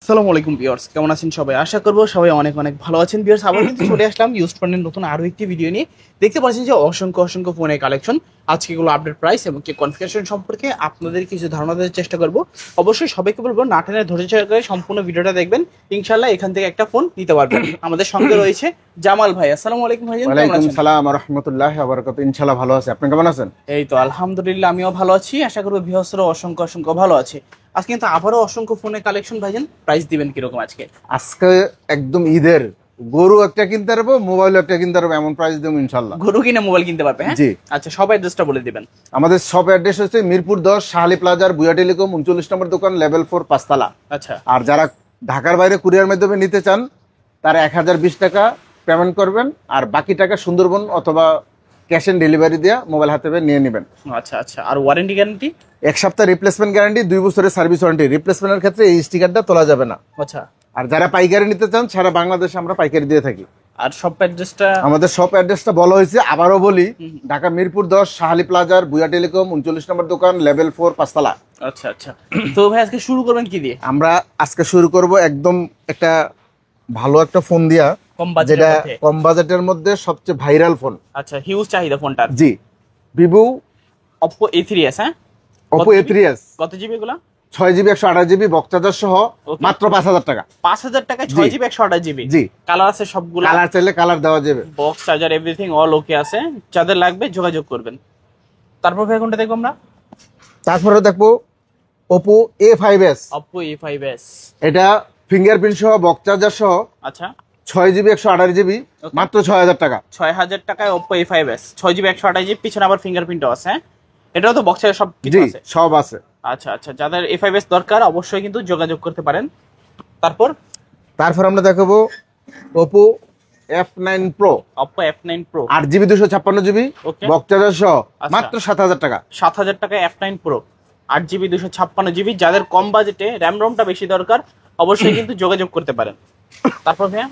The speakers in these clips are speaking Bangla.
আসসালামু আলাইকুম ভিউয়ার্স, কেমন আছেন সবাই? আশা করবো সবাই অনেক অনেক ভালো আছেন। ভিউয়ার্স, আবার কিন্তু চলে আসলাম ইউজ ফোনের নতুন আরো একটি ভিডিও নিয়ে। দেখতে পাচ্ছেন যে অসংখ্য ফোনের কালেকশন, আজকে এগুলো আপডেট প্রাইস এবং কি কনফিগারেশন সম্পর্কে আপনাদের কিছু ধারণা দেওয়ার চেষ্টা করবো। অবশ্যই সবাইকে বলবো না টেনে ধৈর্য সহকারে সম্পূর্ণ ভিডিওটা দেখবেন, ইনশাআল্লাহ এখান থেকে একটা ফোন নিতে পারবেন। আমাদের সঙ্গে রয়েছে জামাল ভাই। আসসালামু আলাইকুম ভাই। ওয়ালাইকুম সালাম ওয়া রাহমাতুল্লাহি ওয়া বারাকাতুহু। ইনশাআল্লাহ ভালো আছি, আপনি কেমন আছেন? এই তো আলহামদুলিল্লাহ, আমিও ভালো আছি। আশা করবো ভিউয়ার্সরা অসংখ্য ভালো আছে। আজকে কিন্তু আবারও অসংখ্য ফোনের কালেকশন ভাইজান, প্রাইস দিবেন কিরকম আজকে? আজকে একদম ঈদের গরু একটা কিনতে পারবো, মোবাইল একটা কিনতে পারবো, এমন প্রাইস দেবো ইনশাআল্লাহ। গরু কিনে মোবাইল কিনতে পারবে? হ্যাঁ জি। আচ্ছা, সব অ্যাড্রেসটা বলে দিবেন। আমাদের শপ অ্যাড্রেস হচ্ছে মিরপুর 10 শাহালি প্লাজার বুয়া টেলিকম 39 নম্বর দোকান, লেভেল 4 পাঁচতলা। আচ্ছা, আর যারা ঢাকার বাইরে কুরিয়ার মাধ্যমে নিতে চান তারা 1020 টাকা পেমেন্ট করবেন, আর বাকি টাকা সুন্দরবন অথবা ক্যাশ অন ডেলিভারি দিয়ে মোবাইল হাতে পেয়ে নিয়ে নেবেন। আচ্ছা। আর ওয়ারেন্টি গ্যারান্টি? 1 সপ্তাহ রিপ্লেসমেন্ট গ্যারান্টি, 2 বছরের সার্ভিস ওয়ারেন্টি। রিপ্লেসমেন্টের ক্ষেত্রে এই স্টিকারটা তোলা যাবে না। আচ্ছা। আর যারা পাইকারি নিতে চান সারা বাংলাদেশে আমরা পাইকারি দিয়ে থাকি। আর শপ অ্যাড্রেসটা? আমাদের শপ অ্যাড্রেসটা বলা হয়েছে, আবারও বলি, ঢাকা মিরপুর 10 শাহালি প্লাজার বুয়া টেলিকম 39 নম্বর দোকান, লেভেল 4 পাঁচতলা। আচ্ছা। তো ভাই আজকে শুরু করবেন কি দিয়ে? আমরা আজকে শুরু করব একদম একটা ভালো একটা ফোন দিয়া, কম বাজেটের যেটা মধ্যে? কম বাজেটের মধ্যে সবচেয়ে ভাইরাল ফোন। আচ্ছা, হিউজ চাহিদা ফোনটার। জি, ভিভো Oppo A3s। হ্যাঁ, Oppo A3s। কত জিবি এগুলা? 6GB 128GB বক্সচার্জার সহ Okay. মাত্র 5000 টাকা। 5000 টাকায় 6GB 128GB? জি। কালার আছে সবগুলো? কালার চাইলে কালার দেওয়া যাবে। বক্স চার্জার এভরিথিং অল ওকে আছে। যাদের লাগবে যোগাযোগ করবেন। তারপর ভাই কোনটা দেখবো আমরা? তারপরে দেখবো Oppo A5s। Oppo A5s। এটা ফিঙ্গারপ্রিন্ট সহ বক্সচার্জার সহ আচ্ছা, 6GB 128GB মাত্র 6000 টাকা। 6000 টাকায় Oppo A5s 6GB 128GB, পিছনে আবার ফিঙ্গারপ্রিন্টও আছে। হ্যাঁ, এটাও তো বক্সে সব কিছু জি, আছে? সব আছে। আচ্ছা, যাদের A5s দরকার অবশ্যই কিন্তু যোগাযোগ করতে পারেন। তারপর আমরা দেখাবো Oppo F9 Pro। Oppo F9 Pro 8GB 256GB Okay. বক্সচার্জার সহ আচ্ছা। মাত্র 7000 টাকা। 7000 টাকায় F9 Pro 8GB 256GB। যাদের কম বাজেটে র্যাম রমটা বেশি দরকার অবশ্যই কিন্তু যোগাযোগ করতে পারেন। তারপর ভাইয়া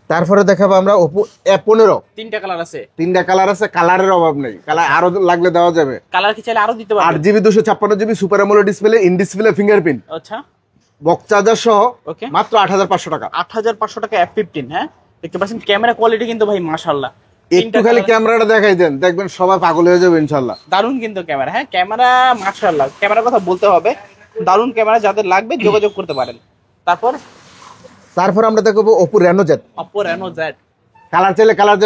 তারপরে দেখাবো আমরা Oppo A15। তিনটা কালার আছে? তিনটা কালার আছে, কালারের অভাব নেই, কালার আরো লাগলে দেওয়া যাবে। কালার কি চাইলে আরো দিতে পারবেন? 8GB 256GB super AMOLED display, in display fingerprint, আচ্ছা, বক্সচার্জার সহ ওকে। মাত্র 8500 টাকা। 8500 টাকা F15। হ্যাঁ, দেখতে পাচ্ছেন ক্যামেরা কোয়ালিটি কিন্তু ভাই মাশাআল্লাহ। একটু খালি ক্যামেরাটা দেখাই দেন, দেখবেন সবাই পাগল হয়ে যাবে ইনশাআল্লাহ। দারুন কিন্তু ক্যামেরা। হ্যাঁ, ক্যামেরা মাশাআল্লাহ, ক্যামেরার কথা বলতে হবে। দারুন ক্যামেরা, যাদের লাগবে যোগাযোগ করতে পারেন। তারপর আমরা দেখবো Oppo Reno Z। Oppo Reno Z। Colour চাইলে কালার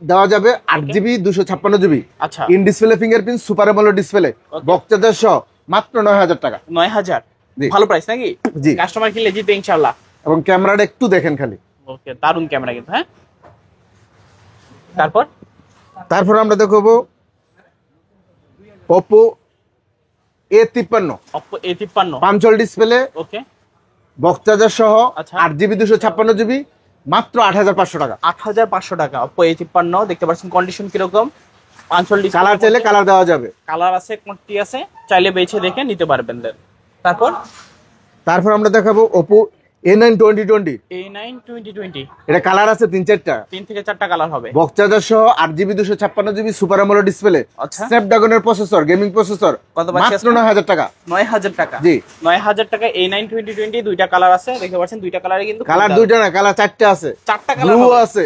দেওয়া যাবে, 8GB 256GB আচ্ছা, in display fingerprint super AMOLED display, box charger সহ মাত্র 9000 টাকা। 9000? জি। ভালো প্রাইস নাকি? জি। কাস্টমার কিনলে জিতবে ইনশাআল্লাহ। এবং ক্যামেরাটা একটু দেখেন খালি। ওকে, দারুন ক্যামেরা কিন্তু। হ্যাঁ, তারপর আমরা দেখবো Oppo A53। Oppo A53 punch hole display, okay, box charger সহ আচ্ছা। 8GB 256GB মাত্র 8500 টাকা। 8500 টাকা Oppo A53। দেখতে পাচ্ছেন কন্ডিশন কিরকম। পাঁচল ডিসপ্লে, কালার চাইলে কালার দেওয়া যাবে। কালার আছে, কোয়ান্টিটি আছে, চাইলে বেছে দেখে নিতে পারবেন। তারপর আমরা দেখাবো Oppo A9 2020। A9 2020 এটা কালার আছে 3-4টা, 3 থেকে 4টা কালার হবে। বক্সচার্জার সহ 8GB 256GB super AMOLED display, আচ্ছা। স্ন্যাপড্রাগনের প্রসেসর, গেমিং প্রসেসর, কত পাচ্ছি মাত্র 9000 টাকা। 9000 টাকা? জি। 9000 টাকা A9 2020। দুইটা কালার আছে, দেখতে পাচ্ছেন দুইটা কালারে কিন্তু। কালার দুইটা না, কালার 4টা আছে। 4টা কালার ব্লু হবে? আছে।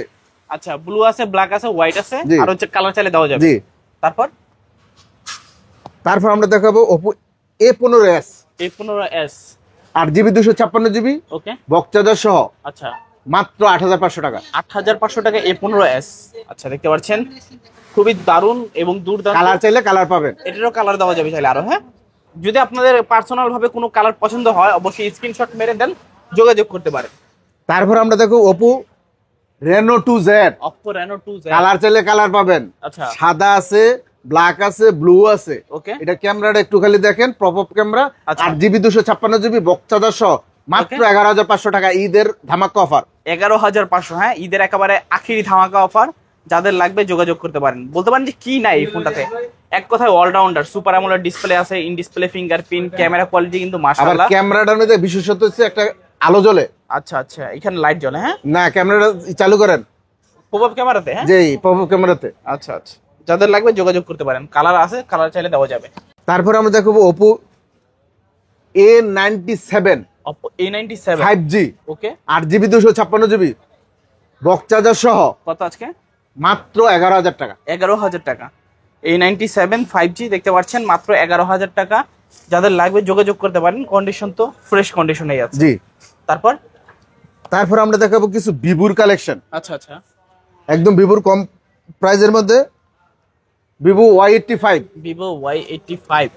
আচ্ছা, ব্লু আছে, ব্ল্যাক আছে, হোয়াইট আছে, জি। আর হচ্ছে কালার চাইলে দেওয়া যাবে। জি। তারপর আমরা দেখাবো Oppo A15s। A15s 8GB 256GB ওকে, বক্সচার্জার সহ আচ্ছা, মাত্র 8500 টাকা। 8500 টাকা A15s। আচ্ছা, দেখতে পাচ্ছেন খুবই দারুন এবং দুর্দান্ত। কালার চাইলে কালার পাবেন। এটারও কালার দেওয়া যাবে চাইলে আরো। হ্যাঁ, যদি আপনাদের পার্সোনাল ভাবে কোনো কালার পছন্দ হয় অবশ্যই স্ক্রিনশট মেরে দেন, যোগাযোগ করতে পারেন। তারপর আমরা দেখো Oppo Reno 2Z। Oppo Reno 2Z colour চাইলে কালার পাবেন। আচ্ছা, সাদা আছে, ব্ল্যাক আছে, ব্লু আছে। ওকে, এটা ক্যামেরাটা একটু খালি দেখেন, পপ আপ ক্যামেরা, আচ্ছা। 8GB 256GB বক্সচার্জার সহ মাত্র 11500 টাকা। ঈদের ধামাকা অফার 11500। হ্যাঁ, ঈদের একেবারে আখিরি ধামাকা অফার। যাদের লাগবে যোগাযোগ করতে পারেন। বলতে পারেন যে কি নাই এই ফোনটাতে, এক কথায় অলরাউন্ডার। সুপার অ্যামোলেড ডিসপ্লে আছে, in display fingerprint, camera quality কিন্তু আবার মাশাআল্লাহ। ক্যামেরাটার মধ্যে বিশেষত্ব হচ্ছে একটা আলো জ্বলে। আচ্ছা, এখানে লাইট জ্বলে? হ্যাঁ, না, ক্যামেরাটা চালু করেন পপ আপ ক্যামেরাতে? হ্যাঁ, জি, পপ আপ ক্যামেরাতে। আচ্ছা, যাদের লাগবে যোগাযোগ করতে পারেন। কালার আছে, কালার চাইলে দেওয়া যাবে। তারপর আমরা দেখবো Oppo A97। Oppo A97 5G, ওকে 8GB 256GB, বক্স চার্জার সহ কত আজকে মাত্র 11,000 টাকা। 11,000 টাকা। A97 5G দেখতে পাচ্ছেন মাত্র 11,000 টাকা। যাদের লাগবে যোগাযোগ করতে পারেন, কন্ডিশন তো ফ্রেশ কন্ডিশনেই আছে। জি। তারপর আমরা দেখাবো কিছু ভিভোর কালেকশন, আচ্ছা আচ্ছা, একদম ভিভোর কম প্রাইজের মধ্যে। Vivo Y85 Vivo Y85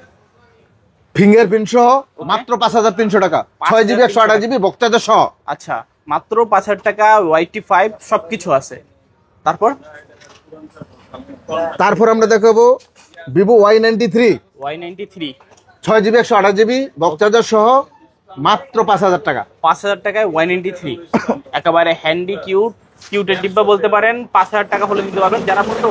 fingerprint সহ মাত্র 5,300 টাকা, 6GB 128GB বক্স চার্জার সহ। আচ্ছা, মাত্র 5,000 টাকা Y85 সবকিছু আছে। তারপর আমরা দেখাবো Vivo Y93 Y93 6GB 128GB box charger সহ মাত্র 5,000 টাকা। 5,000 টাকায় Y93 একেবারে হ্যান্ডি কিউটের ডিব্বা বলতে পারেন। 5,000 টাকা হলে দিতে পারবেন। যারা কিন্তু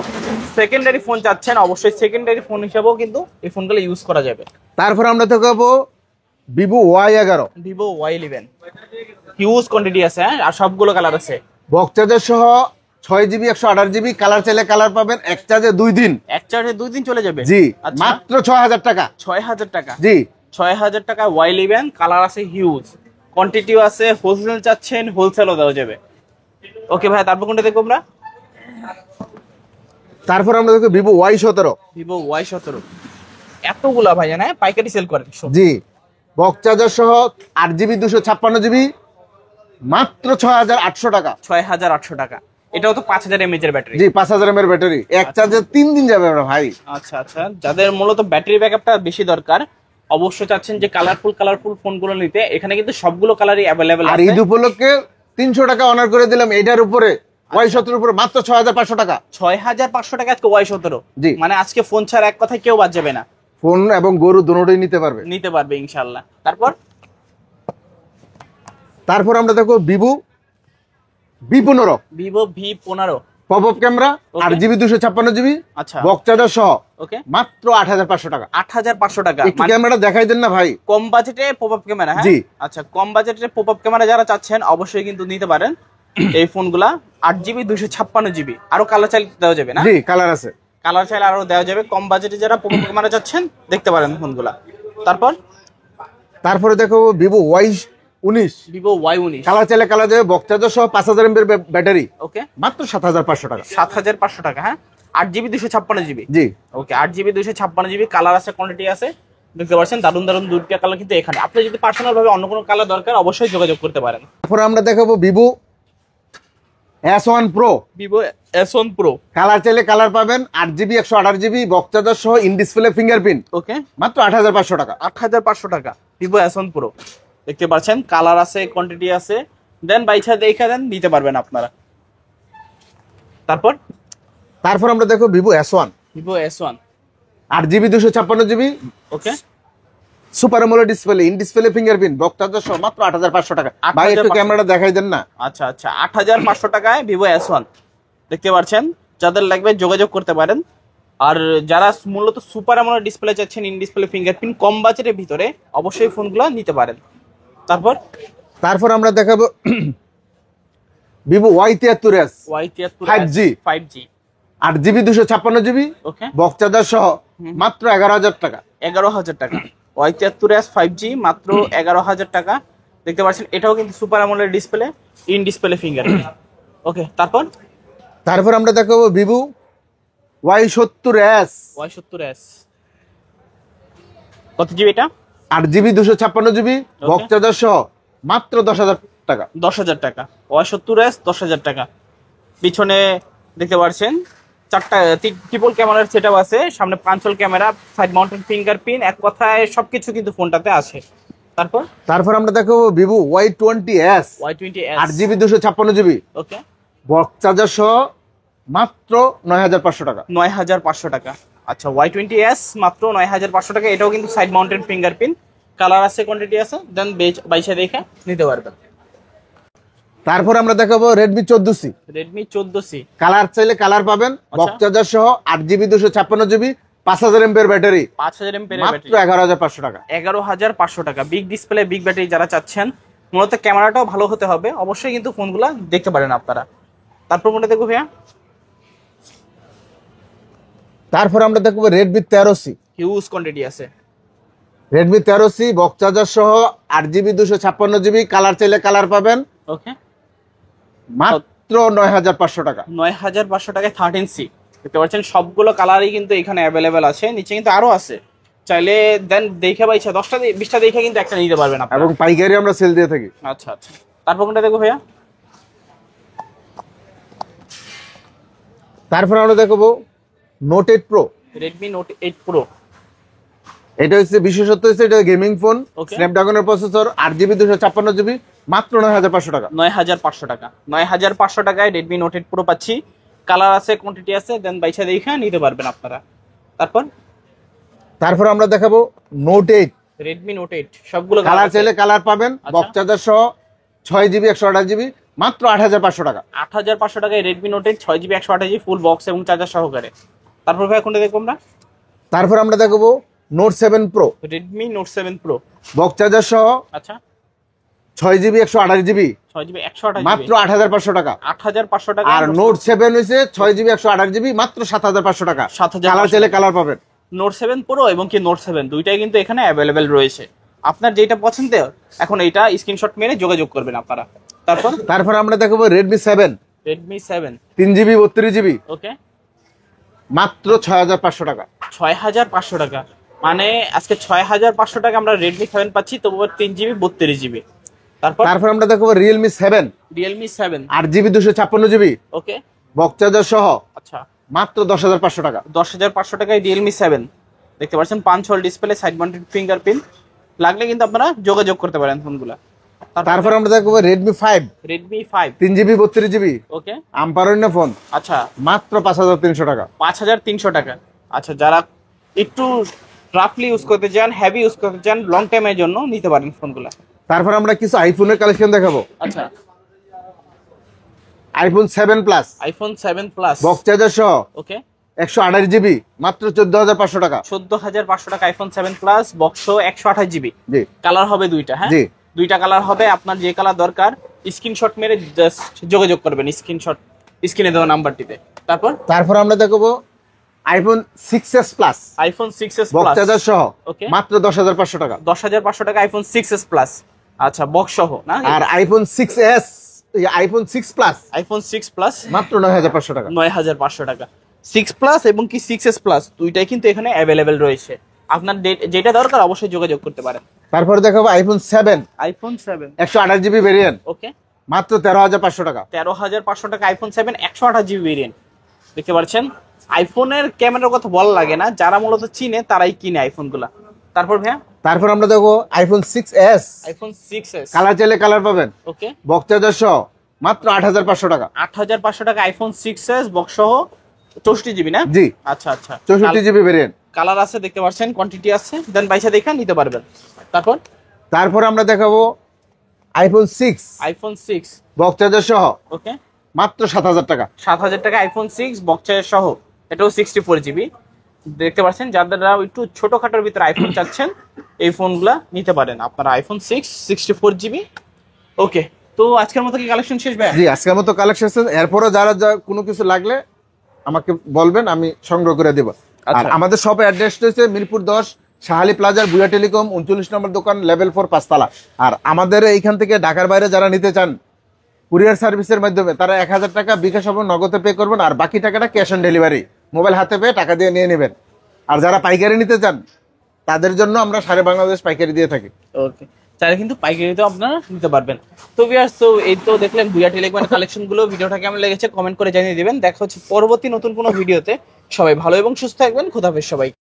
সেকেন্ডারি ফোন চাচ্ছেন, অবশ্যই সেকেন্ডারি ফোন হিসেবেও কিন্তু এই ফোনগুলো ইউজ করা যাবে। তারপর আমরা দেখাবো Vivo Y11 Vivo Y11 huge quantity আছে, হ্যাঁ, আর সবগুলো কালার আছে। বক্স চার্জার সহ 6GB 128GB, কালার চাইলে কালার পাবেন, এক চার্জে 2 দিন। এক চার্জে 2 দিন চলে যাবে। জি, আচ্ছা, মাত্র 6,000 টাকা। 6,000 টাকা। জি, 6,000 টাকা Y11, কালার আছে হিউজ, কোয়ান্টিটিও আছে। হোলসেল চাচ্ছেন, হোলসেলও দেওয়া যাবে। ওকে ভাই, তারপর কোনটা দেখবো আমরা? তারপর আমরা দেখো ভিভো Y17 Vivo Y17 এতগুলা ভাই জানা পাইকারি সেল করেন। জি, বক্স চার্জার সহ 8GB 256GB মাত্র 6,800 টাকা। 6,800 টাকা। এটাও তো 5,000 mAh এর ব্যাটারি। জি, 5,000 mAh ব্যাটারি, এক চার্জে 3 দিন যাবে আমরা ভাই। আচ্ছা আচ্ছা, যাদের মূলত ব্যাটারি ব্যাকআপটা বেশি দরকার, অবশ্যই চাচ্ছেন যে কালারফুল ফোনগুলো নিতে, এখানে কিন্তু সবগুলো কালারই অ্যাভেলেবেল আর আছে। ঈদ উপলক্ষে 300 টাকা অনার করে দিলাম এটার উপরে, Y17 উপরে মাত্র 6,500 টাকা। 6,500 টাকা আজকে Y17। জি। মানে আজকে ফোন ছাড়া এক কথায় কেউ বাদ যাবে না, ফোন এবং গরু দুটোই নিতে পারবে। ইনশাল্লাহ। তারপর আমরা দেখো Vivo V15 Vivo V15 pop up camera, Okay. 8GB 256GB আচ্ছা, বক্স চার্জার সহ ওকে, মাত্র 8,500 টাকা। 8,500 টাকা। একটু ক্যামেরা দেখাই দেন না ভাই। কম বাজেটে পপআপ ক্যামেরা, হ্যাঁ। জি। আচ্ছা, কম বাজেটে পপআপ ক্যামেরা যারা চাচ্ছেন অবশ্যই কিন্তু নিতে পারেন এই ফোনগুলা। 8GB 256GB, আরো কালার চাইলে দেওয়া যাবে না? জি, কালার আছে। কালার চাইলে আরো দেওয়া যাবে। কম বাজেটে যারা পপআপ ক্যামেরা চাচ্ছেন দেখতে পারেন ফোনগুলা। তারপরে দেখো Vivo Y19 Vivo Y19 colour চাইলে কালার যাবে, বক্স চার্জার সহ 5,000 mAh ব্যাটারি ওকে, মাত্র 7,500 টাকা। 7,500 টাকা, হ্যাঁ। 8GB 256GB, জি, ওকে, 8GB 256GB কালার আছে, কোয়ান্টিটি আছে, দেখতে পাচ্ছেন। দারুন দুইটা কালার কিন্তু এখানে। আপনি যদি পার্সোনাল ভাবে অন্য কোনো কালার দরকার, অবশ্যই যোগাযোগ করতে পারেন। তারপরে আমরা দেখাবো Vivo S1 Pro Vivo S1 Pro colour চাইলে কালার পাবেন, 8GB 128GB বক্স চার্জার সহ ইন ডিসপ্লে ফিঙ্গারপ্রিন্ট ওকে, মাত্র 8,500 টাকা। 8,500 টাকা Vivo S1 Pro দেখতে পাচ্ছেন। কালার আছে, কোয়ান্টিটি আছে, দেন বাইছা দেখা দেন, নিতে পারবেন আপনারা। তারপর আমরা দেখো Vivo S1 Vivo S1 8GB 256GB okay, super AMOLED display in display fingerprint box charger সহ মাত্র 8,500 টাকা। ভাই একটু 8,500 ক্যামেরাটা দেখাই দেন না। আচ্ছা আচ্ছা, 8,500 টাকায় Vivo S1 দেখতে পাচ্ছেন। যাদের লাগবে যোগাযোগ করতে পারেন। আর যারা মূলত সুপার অ্যামোলেড ডিসপ্লে চাচ্ছেন, ইন ডিসপ্লে ফিঙ্গারপ্রিন্ট, কম বাজেটের ভিতরে, অবশ্যই ফোনগুলো নিতে পারেন। তারপর আমরা দেখাবো Vivo Y73s Y73 5G 5G 8GB 256GB ওকে, বক্স চার্জার সহ মাত্র 11,000 টাকা। 11,000 টাকা Y73s 5G মাত্র 11,000 টাকা দেখতে পাচ্ছেন। এটাও কিন্তু super AMOLED display, in display fingerprint. Okay, তারপর আমরা দেখাবো ভিভো Y70s Y70s কত জিবি এটা? 8GB 256GB বক্স চার্জার সহ মাত্র 10,000 টাকা। 10,000 টাকা Y70s 10,000 টাকা। পিছনে দেখতে পাচ্ছেন চারটা ট্রিপল ক্যামেরার সেটআপ আছে, সামনে পাঁচল ক্যামেরা, সাইড মাউন্টেড ফিঙ্গারপ্রিন্ট, এক কথায় সবকিছু কিন্তু ফোনটাতে আছে। তারপর আমরা দেখাবো Vivo Y20s Y20s 8GB 256GB ওকে, বক্স চার্জার সহ মাত্র 9,500 টাকা। 9,500 টাকা। আচ্ছা, Y20s মাত্র 9,500 টাকা। এটাও কিন্তু সাইড মাউন্টেড ফিঙ্গারপ্রিন্ট, কালার আছে, কোয়ান্টিটি আছে, দেন বাইশে দেখে নিতে পারবেন। তারপর আমরা দেখাবো Redmi 14C Redmi 14C colour চাইলে কালার পাবেন, বক্স চার্জার সহ 8GB 256GB 5,000 mAh battery 5,000 mAh মাত্র 11,500 টাকা। 11,500 টাকা। বিগ ডিসপ্লে, বিগ ব্যাটারি যারা চাচ্ছেন, মূলত ক্যামেরাটাও ভালো হতে হবে, অবশ্যই কিন্তু ফোনগুলো দেখতে পারেন আপনারা। তারপর কোনটা দেখবো ভাইয়া? তারপর আমরা দেখবো রেডমি 13C হিউজ কোয়ান্টিটি আছে। রেডমি 13C বক্স চার্জার সহ 8GB 256GB, কালার চাইলে কালার পাবেন ওকে, মাত্র 9500 টাকা। 9500 টাকায় 13C দেখতে পাচ্ছেন, সবগুলো কালারই কিন্তু এখানে অ্যাভেলেবেল আছে, নিচে কিন্তু আরো আছে, চাইলে দেন দেখে বা ইচ্ছা 10টা 20টা দেখে কিন্তু একটা নিতে পারবেন আপনারা। এবং পাইকারি আমরা সেল দিয়ে থাকি। আচ্ছা আচ্ছা, তারপর কোনটা দেখবো ভাইয়া? তারপর আমরা দেখবো Note 8 Pro. Redmi Note 8 Pro, এটা হচ্ছে বিশেষত্ব হচ্ছে এটা গেমিং ফোন, Okay. স্ন্যাপড্রাগনের প্রসেসর, 8GB 256GB, মাত্র 9500 টাকা। 9500 টাকা, 9500 টাকায় রেডমি নোট 8 প্রো পাচ্ছি। কালার আছে, কোয়ান্টিটি আছে, দেন বাইসা দেখে নিতে পারবেন আপনারা। তারপর আমরা দেখাবো নোট 8, রেডমি নোট 8 সবগুলো কালার চাইলে কালার পাবেন, আচ্ছা। বক্স চার্জার সহ 6GB 128GB, মাত্র 8500 টাকা। 8500 টাকায় Redmi Note 8 6GB 128GB full box এবং চার্জার সহকারে। তারপর ভাই কোনটা দেখবো আমরা? তারপর আমরা দেখবো note 7 pro, Redmi note 7 pro, box charger সহ আচ্ছা 6GB 128GB, 6GB 128GB, মাত্র 8500 টাকা। 8500 টাকা। আর নোট 7 হয়েছে 6GB 128GB, মাত্র 7500 টাকা। 7500 কালার চাইলে কালার পাবেন। নোট 7 প্রো এবং কি নোট 7 দুইটাই কিন্তু এখানে অ্যাভেলেবেল রয়েছে, আপনার যেটা পছন্দের এখন এইটা স্ক্রিনশট মেরে যোগাযোগ করবেন আপনারা। তারপর আমরা দেখবো রেডমি 7, রেডমি 7 3GB 32GB, ওকে, মাত্র 6500 টাকা। 6500 টাকা, মানে আজকে 6500 টাকা আমরা রেডমি 7 পাচ্ছি, তবু 3GB 32GB। তারপর আমরা দেখবো রিয়েলমি 7, রিয়েলমি 7, 8GB 256GB, ওকে, বক্স চার্জার সহ আচ্ছা মাত্র 10500 টাকা। 10500 টাকায় রিয়েলমি 7 দেখতে পাচ্ছেন, পাঁচ whole display, side mounted fingerprint, লাগলে কিন্তু আপনারা যোগাযোগ করতে পারেন ফোনগুলা। তারপর আমরা দেখবো রেডমি 5, রেডমি 5, 3GB 32GB, ওকে, আম্পারন্য ফোন, আচ্ছা মাত্র 5300 টাকা। 5300 টাকা। আচ্ছা, যারা একটু রাফলি ইউজ করতে চান, হেভি ইউজ করতে চান, লং টাইমের জন্য নিতে পারেন ফোনগুলা। তারপর আমরা কিছু আইফোনের কালেকশন দেখাবো। আচ্ছা, iPhone 7 plus, iPhone 7 plus, box charger সহ ওকে, 128GB, মাত্র 14500 টাকা। 14500 টাকা আইফোন 7 প্লাস, বক্স 128GB। জি কালার হবে দুইটা, হ্যাঁ জি, দুইটা কালার হবে, আপনার যে কালার দরকার স্ক্রিনশট মেরে জাস্ট যোগাযোগ করবেন স্ক্রিনশট স্ক্রিনে দেওয়া নাম্বারটিতে। তারপর আমরা দেখবো iPhone 6s plus, iPhone 6s box plus, charger সহ ওকে, মাত্র 10500 টাকা। 10500 টাকা আইফোন 6s প্লাস, আচ্ছা বক্স সহ না। আর iPhone 6s, iPhone 6 Plus, iPhone 6 Plus মাত্র 9500 টাকা। 9500 টাকা। 6 প্লাস এবং কি 6s প্লাস দুইটাই কিন্তু এখানে অ্যাভেলেবেল রয়েছে, আপনার যেটা দরকার অবশ্যই যোগাযোগ করতে পারেন। তারপর দেখাবো আইফোন 7, আইফোন 7, 128GB ভেরিয়েন্ট, ওকে, মাত্র 13500 টাকা। 13500 টাকা আইফোন 7 128GB ভেরিয়েন্ট। দেখতে পাচ্ছেন, আইফোনের ক্যামেরার কথা বলা লাগে না, যারা মূলত চিনে তারাই কিনে আইফোনগুলা। তারপর ভাইয়া তারপর আমরা দেখবো iPhone 6s, iPhone 6s, colour চাইলে কালার পাবেন, ওকে, বক্স চার্জার সহ মাত্র 8500 টাকা। 8500 টাকা আইফোন 6s বক্স সহ 64GB না? জি, আচ্ছা আচ্ছা, 64GB ভেরিয়েন্ট। কালার আছে দেখতে পাচ্ছেন, কোয়ান্টিটি আছে, দেন বাইসা দেখে নিতে পারবেন। তারপর আমরা দেখাবো আইফোন 6, আইফোন 6, বক্স চার্জার সহ ওকে, মাত্র 7000 টাকা। 7000 টাকা আইফোন 6 বক্সের সহ, এটাও 64GB। দেখতে পাচ্ছেন, যারা একটু ছোটখাটোর ভিতরে আইফোন চাচ্ছেন এই ফোনগুলা নিতে পারেন আপনারা। আইফোন 6 64GB, ওকে। তো আজকের মতো কি কালেকশন শেষ ভাই? জি, আজকের মতো কালেকশন। এরপরও যারা কোনো কিছু লাগলে আমাকে বলবেন, আমি সংগ্রহ করে দেব। আর আচ্ছা। আমাদের শপের অ্যাড্রেস হচ্ছে মিরপুর 10, শাহালি প্লাজার, বুয়া টেলিকম, 39 নম্বর দোকান, লেভেল 4, 5 তলা। আর আমাদের এইখান থেকে ঢাকার বাইরে যারা নিতে চান কুরিয়ার সার্ভিসের মাধ্যমে, তারা 1000 টাকা বিকাশ হবে নগদে পে করবেন, আর বাকি টাকাটা ক্যাশ অন ডেলিভারি, মোবাইল হাতে পেয়ে টাকা দিয়ে নিয়ে নেবেন। আর যারা পাইকারি নিতে চান তাদের জন্য আমরা সারা বাংলাদেশ পাইকারি দিয়ে থাকি। ওকে, চাইলে কিন্তু পাইকারিতেও আপনারা নিতে পারবেন। তো ভিউয়ার্স, তো এই তো দেখলেন বুয়া টেলিকমের কালেকশন গুলো। ভিডিওটা কেমন লেগেছে কমেন্ট করে জানিয়ে দিবেন। দেখা হচ্ছে পরবর্তী নতুন কোনো ভিডিওতে। সবাই ভালো এবং সুস্থ থাকবেন। খোদা হাফেজ সবাই।